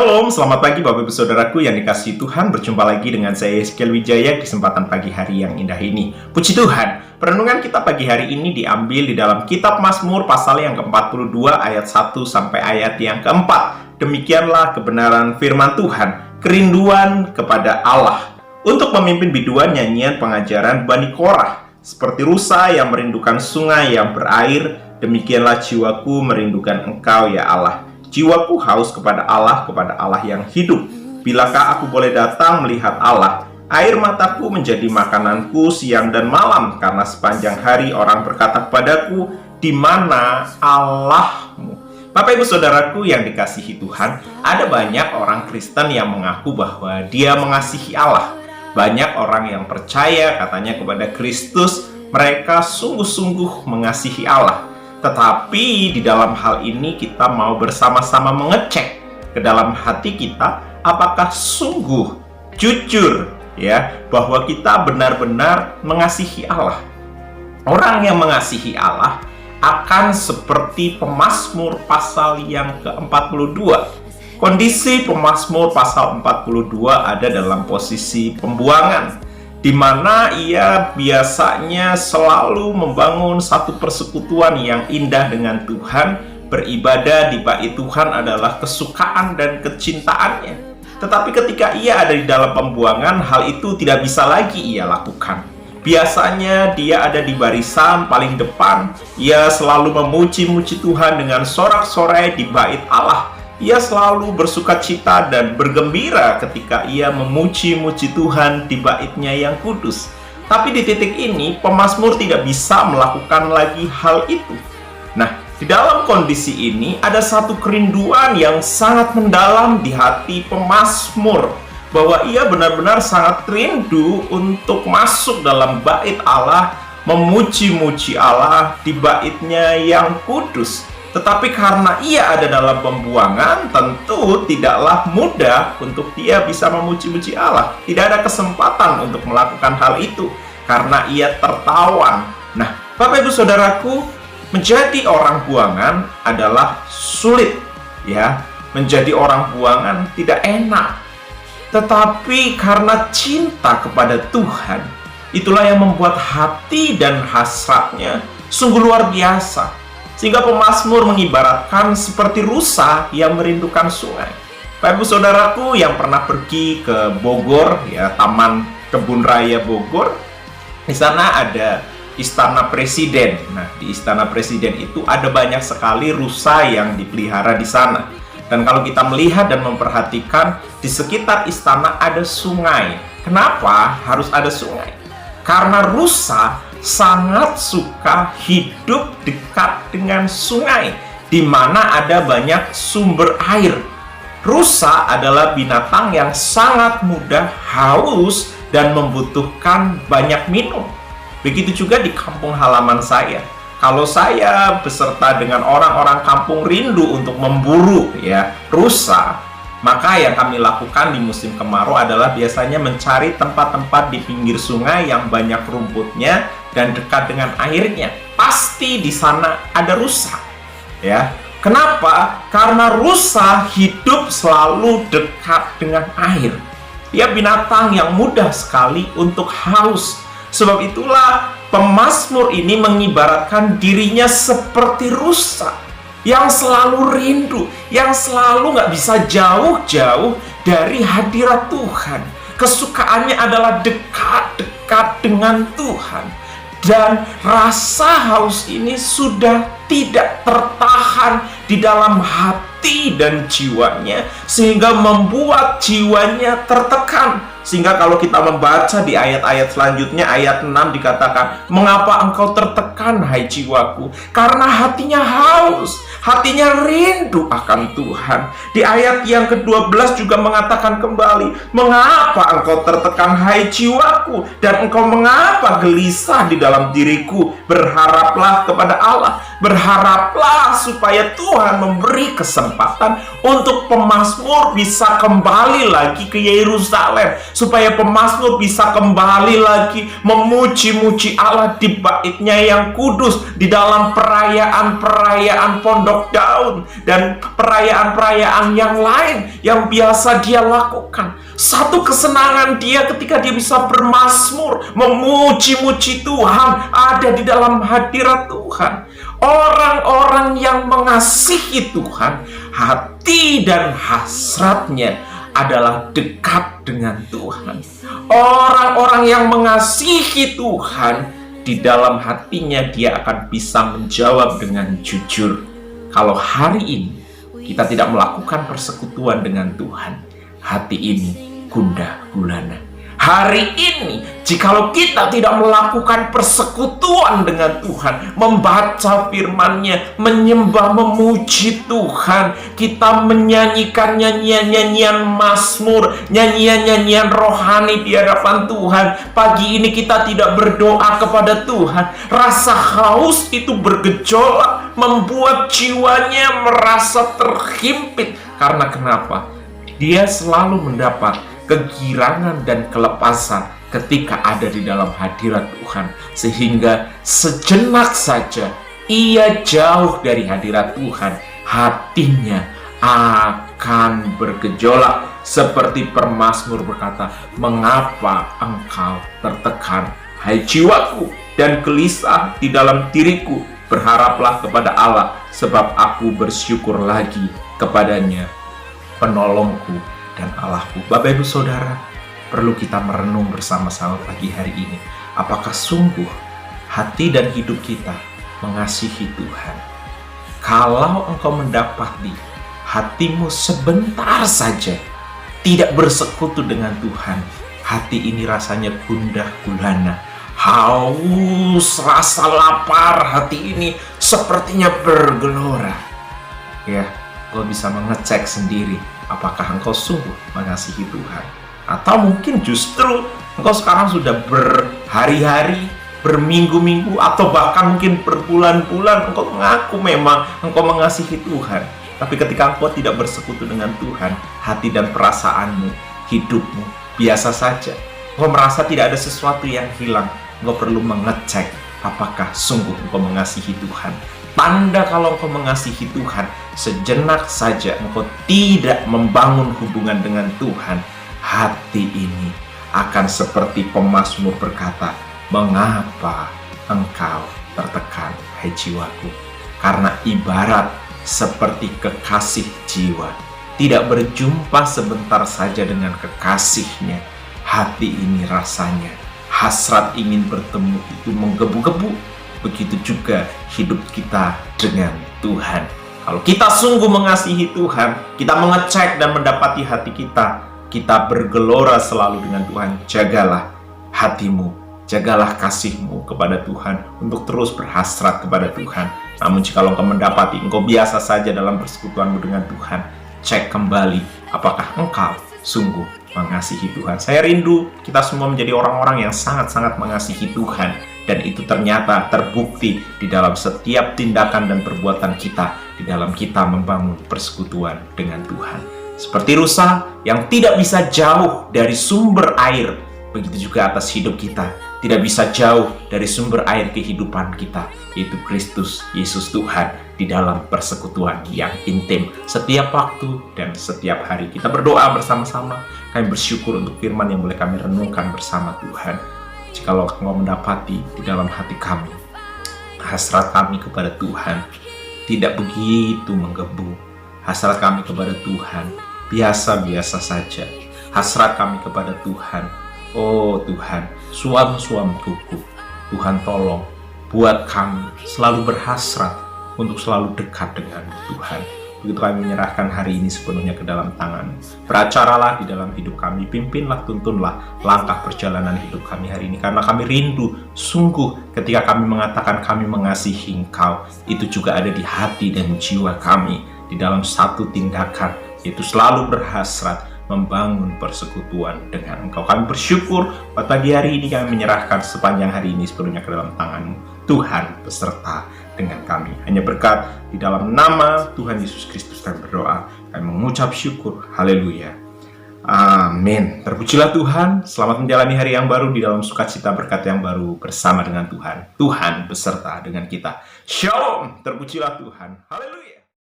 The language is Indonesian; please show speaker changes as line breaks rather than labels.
Shalom, selamat pagi Bapak Ibu Saudaraku yang dikasihi Tuhan. Berjumpa lagi dengan saya Yeskiel Wijaya di kesempatan pagi hari yang indah ini. Puji Tuhan, perenungan kita pagi hari ini diambil di dalam kitab Mazmur pasal yang ke-42 ayat 1 sampai ayat yang ke-4. Demikianlah kebenaran firman Tuhan, kerinduan kepada Allah. Untuk memimpin biduan nyanyian pengajaran Bani Korah, seperti rusa yang merindukan sungai yang berair, demikianlah jiwaku merindukan Engkau ya Allah. Jiwaku haus kepada Allah yang hidup. Bilakah aku boleh datang melihat Allah? Air mataku menjadi makananku siang dan malam, karena sepanjang hari orang berkata kepadaku, di mana Allahmu? Bapak Ibu Saudaraku yang dikasihi Tuhan, ada banyak orang Kristen yang mengaku bahwa dia mengasihi Allah. Banyak orang yang percaya katanya kepada Kristus, mereka sungguh-sungguh mengasihi Allah. Tetapi di dalam hal ini kita mau bersama-sama mengecek ke dalam hati kita, apakah sungguh jujur ya bahwa kita benar-benar mengasihi Allah. Orang yang mengasihi Allah akan seperti pemazmur pasal yang ke-42. Kondisi pemazmur pasal 42 ada dalam posisi pembuangan, di mana ia biasanya selalu membangun satu persekutuan yang indah dengan Tuhan. Beribadah di bait Tuhan adalah kesukaan dan kecintaannya. Tetapi ketika ia ada di dalam pembuangan, hal itu tidak bisa lagi ia lakukan. Biasanya dia ada di barisan paling depan. Ia selalu memuji-muji Tuhan dengan sorak-sorai di bait Allah. Ia selalu bersukacita dan bergembira ketika ia memuji-muji Tuhan di bait-Nya yang kudus. Tapi di titik ini, pemazmur tidak bisa melakukan lagi hal itu. Nah, di dalam kondisi ini, ada satu kerinduan yang sangat mendalam di hati pemazmur, bahwa ia benar-benar sangat rindu untuk masuk dalam bait Allah, memuji-muji Allah di bait-Nya yang kudus. Tetapi karena ia ada dalam pembuangan, tentu tidaklah mudah untuk dia bisa memuji-muji Allah. Tidak ada kesempatan untuk melakukan hal itu, karena ia tertawan. Nah, Bapak Ibu Saudaraku, menjadi orang buangan adalah sulit, ya. Menjadi orang buangan tidak enak. Tetapi karena cinta kepada Tuhan, itulah yang membuat hati dan hasratnya sungguh luar biasa. Sehingga pemazmur mengibaratkan seperti rusa yang merindukan sungai. Bapak Ibu Saudaraku yang pernah pergi ke Bogor, ya, Taman Kebun Raya Bogor, di sana ada Istana Presiden. Nah, di Istana Presiden itu ada banyak sekali rusa yang dipelihara di sana. Dan kalau kita melihat dan memperhatikan, di sekitar istana ada sungai. Kenapa harus ada sungai? Karena rusa sangat suka hidup dekat dengan sungai, di mana ada banyak sumber air. Rusa adalah binatang yang sangat mudah haus dan membutuhkan banyak minum. Begitu juga di kampung halaman saya. Kalau saya beserta dengan orang-orang kampung rindu untuk memburu ya rusa, maka yang kami lakukan di musim kemarau adalah biasanya mencari tempat-tempat di pinggir sungai yang banyak rumputnya dan dekat dengan airnya. Pasti di sana ada rusa. Ya. Kenapa? Karena rusa hidup selalu dekat dengan air. Dia binatang yang mudah sekali untuk haus. Sebab itulah pemazmur ini mengibaratkan dirinya seperti rusa yang selalu rindu, yang selalu nggak bisa jauh-jauh dari hadirat Tuhan. Kesukaannya adalah dekat-dekat dengan Tuhan. Dan rasa haus ini sudah tidak tertahan di dalam hati dan jiwanya, sehingga membuat jiwanya tertekan. Sehingga kalau kita membaca di ayat-ayat selanjutnya, ayat 6 dikatakan, mengapa engkau tertekan, hai jiwaku? Karena hatinya haus, hatinya rindu akan Tuhan. Di ayat yang ke-12 juga mengatakan kembali, mengapa engkau tertekan, hai jiwaku? Dan engkau mengapa gelisah di dalam diriku? Berharaplah kepada Allah, berharaplah supaya Tuhan memberi kesempatan kesempatan untuk pemazmur bisa kembali lagi ke Yerusalem, supaya pemazmur bisa kembali lagi memuji-muji Allah di baitnya yang kudus, di dalam perayaan-perayaan Pondok Daun dan perayaan-perayaan yang lain yang biasa dia lakukan. Satu kesenangan dia ketika dia bisa bermazmur, memuji-muji Tuhan, ada di dalam hadirat Tuhan. Orang-orang yang mengasihi Tuhan, hati dan hasratnya adalah dekat dengan Tuhan. Orang-orang yang mengasihi Tuhan, di dalam hatinya dia akan bisa menjawab dengan jujur. Kalau hari ini kita tidak melakukan persekutuan dengan Tuhan, hati ini gundah gulana. Hari ini, jikalau kita tidak melakukan persekutuan dengan Tuhan, membaca firman-Nya, menyembah, memuji Tuhan, kita menyanyikan nyanyian-nyanyian mazmur, nyanyian-nyanyian rohani di hadapan Tuhan. Pagi ini kita tidak berdoa kepada Tuhan. Rasa haus itu bergejolak, membuat jiwanya merasa terhimpit. Karena kenapa? Dia selalu mendapat kegirangan dan kelepasan ketika ada di dalam hadirat Tuhan, sehingga sejenak saja ia jauh dari hadirat Tuhan, hatinya akan bergejolak seperti pemazmur berkata, "Mengapa engkau tertekan, hai jiwaku, dan gelisah di dalam diriku? Berharaplah kepada Allah, sebab aku bersyukur lagi kepadanya, penolongku dan Allahku." Bapak Ibu Saudara, perlu kita merenung bersama-sama pagi hari ini. Apakah sungguh hati dan hidup kita mengasihi Tuhan? Kalau engkau mendapati hatimu sebentar saja tidak bersekutu dengan Tuhan, hati ini rasanya gundah gulana, haus, rasa lapar, hati ini sepertinya bergelora. Ya, engkau bisa mengecek sendiri, apakah engkau sungguh mengasihi Tuhan? Atau mungkin justru engkau sekarang sudah berhari-hari, berminggu-minggu, atau bahkan mungkin berbulan-bulan engkau mengaku memang engkau mengasihi Tuhan. Tapi ketika engkau tidak bersekutu dengan Tuhan, hati dan perasaanmu, hidupmu biasa saja. Engkau merasa tidak ada sesuatu yang hilang. Engkau perlu mengecek apakah sungguh engkau mengasihi Tuhan. Tanda kalau engkau mengasihi Tuhan, sejenak saja engkau tidak membangun hubungan dengan Tuhan, hati ini akan seperti pemazmur berkata, "Mengapa engkau tertekan, hai jiwaku?" Karena ibarat seperti kekasih jiwa tidak berjumpa sebentar saja dengan kekasihnya, hati ini rasanya hasrat ingin bertemu itu menggebu-gebu. Begitu juga hidup kita dengan Tuhan. Kalau kita sungguh mengasihi Tuhan, kita mengecek dan mendapati hati kita, kita bergelora selalu dengan Tuhan. Jagalah hatimu, jagalah kasihmu kepada Tuhan untuk terus berhasrat kepada Tuhan. Namun jika engkau mendapati engkau biasa saja dalam persekutuanmu dengan Tuhan, cek kembali apakah engkau sungguh mengasihi Tuhan. Saya rindu kita semua menjadi orang-orang yang sangat-sangat mengasihi Tuhan. Dan itu ternyata terbukti di dalam setiap tindakan dan perbuatan kita, di dalam kita membangun persekutuan dengan Tuhan. Seperti rusa yang tidak bisa jauh dari sumber air, begitu juga atas hidup kita tidak bisa jauh dari sumber air kehidupan kita, yaitu Kristus Yesus Tuhan, di dalam persekutuan yang intim setiap waktu dan setiap hari. Kita berdoa bersama-sama. Kami bersyukur untuk firman yang boleh kami renungkan bersama Tuhan. Jikalau engkau mendapati di dalam hati kami, hasrat kami kepada Tuhan tidak begitu menggebu. Hasrat kami kepada Tuhan biasa-biasa saja. Hasrat kami kepada Tuhan, oh Tuhan, suam-suamku, Tuhan tolong buat kami selalu berhasrat untuk selalu dekat dengan Tuhan. Begitu kami menyerahkan hari ini sepenuhnya ke dalam tangan. Beracaralah di dalam hidup kami, pimpinlah, tuntunlah langkah perjalanan hidup kami hari ini. Karena kami rindu sungguh ketika kami mengatakan kami mengasihi Engkau, itu juga ada di hati dan jiwa kami, di dalam satu tindakan, yaitu selalu berhasrat membangun persekutuan dengan Engkau. Kami bersyukur pada pagi hari ini kami menyerahkan sepanjang hari ini sepenuhnya ke dalam tangan-Mu. Tuhan beserta dengan kami. Hanya berkat di dalam nama Tuhan Yesus Kristus kami berdoa. Kami mengucap syukur. Haleluya. Amin. Terpujilah Tuhan. Selamat menjalani hari yang baru di dalam sukacita berkat yang baru bersama dengan Tuhan. Tuhan beserta dengan kita. Shalom. Terpujilah Tuhan. Haleluya.